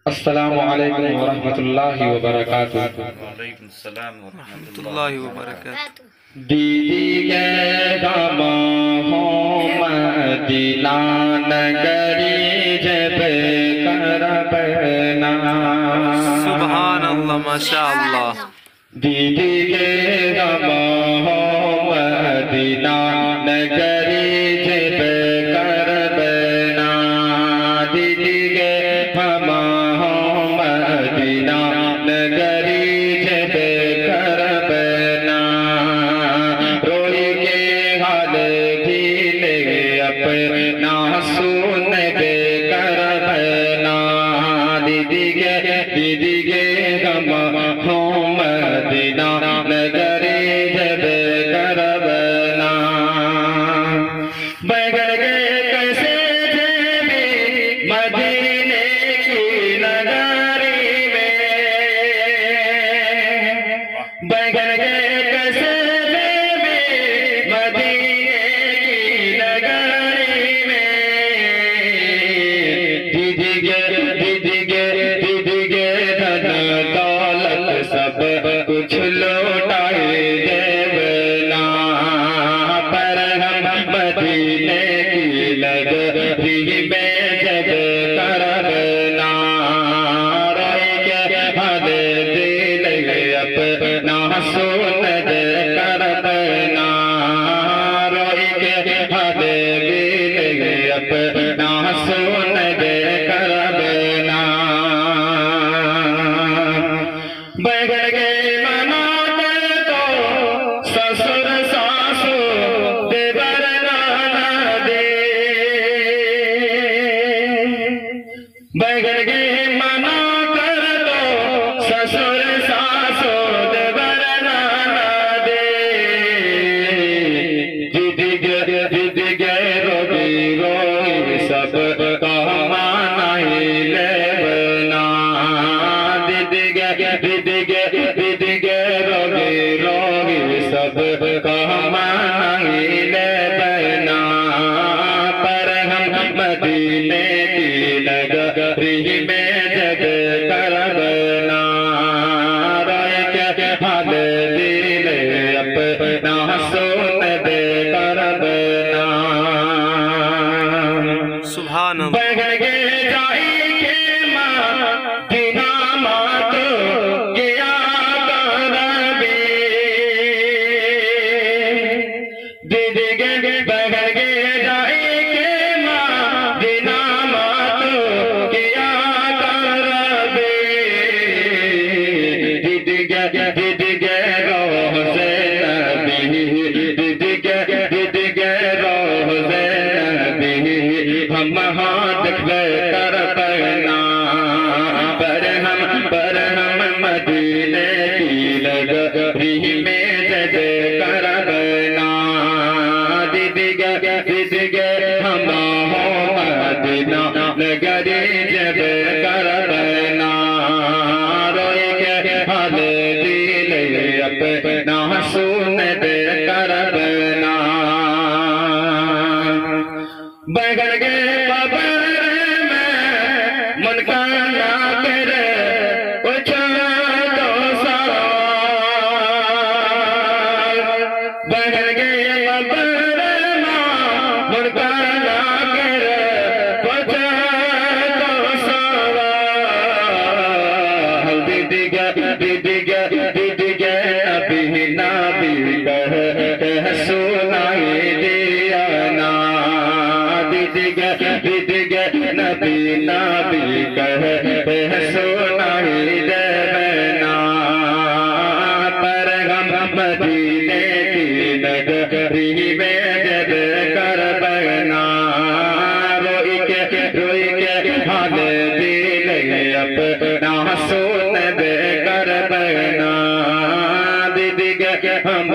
अस्सलामु अलैकुम वरहमतुल्लाहि वबरकातुह। वालेकुम सलाम वरहमतुल्लाहि वबरकातुह। दीदी के गमा हो मदीना नगरी जब करबना। सुभान अल्लाह माशाअल्लाह। दीदी के गमा हो मदीना नगरी जब करबना। दीदी के गमा हो मदीना नगरी जब करबना। रोई के हाल दिले अपना सुन बे करबना। दीदी के गमा हो मदीना नगरी जब करबना। बैगन के कैसे जेबी मदीने की नगरी में। बैगन के कैसे जेबी मदीने की नगरी में। दीदी के धन दौलत सब कुछ लौटाए देवना। पर हम मदीने की नगरी में जब करबना। रोई के हाल दिल अपना सुन दे करबना। रोई के हाल दिल अपना सुन दे करबना। बैगन के मना कर तो ससुर सासु देवर नाना दे। बैगन के मना कर तो ससुर सासु देवर नाना दे। दीदी के रोगी रोगी सब कहमाना ही लेवना। दीदी के रोगी रोगी सब कहमाना ही लेवना। पर हम मदीने की नगरी में जब करबना। रोई के हाल दिल अपना सुन दे करबना। सुभान अल्लाह। बैगन के जाई के मदीना मात किया करबे। दीदी के बैगन के जाई के मदीना मात किया करबे। दीदी के रोह से नबी। दीदी के रोह से नबी हम हाथ करबना। पर हम मदीने की नगरी में जब करबना। दीदी के हम हो मदीना नगरी जब करबना। रोई के हाल दिल अपना सुन दे करबना। बैगन के कबर में मुनकाना कर दो सवाल। बैगन के कबर में मुनकाना कर दो सवाल। दीदी के अभी नाबी कह सुनाई दिया ना। दीदी के नबी कह सुनाई देना। पर हम मदीने की नगरी में जब करबना। रोई के हाल दिल अपना सुन दे करबना। दीदी के हम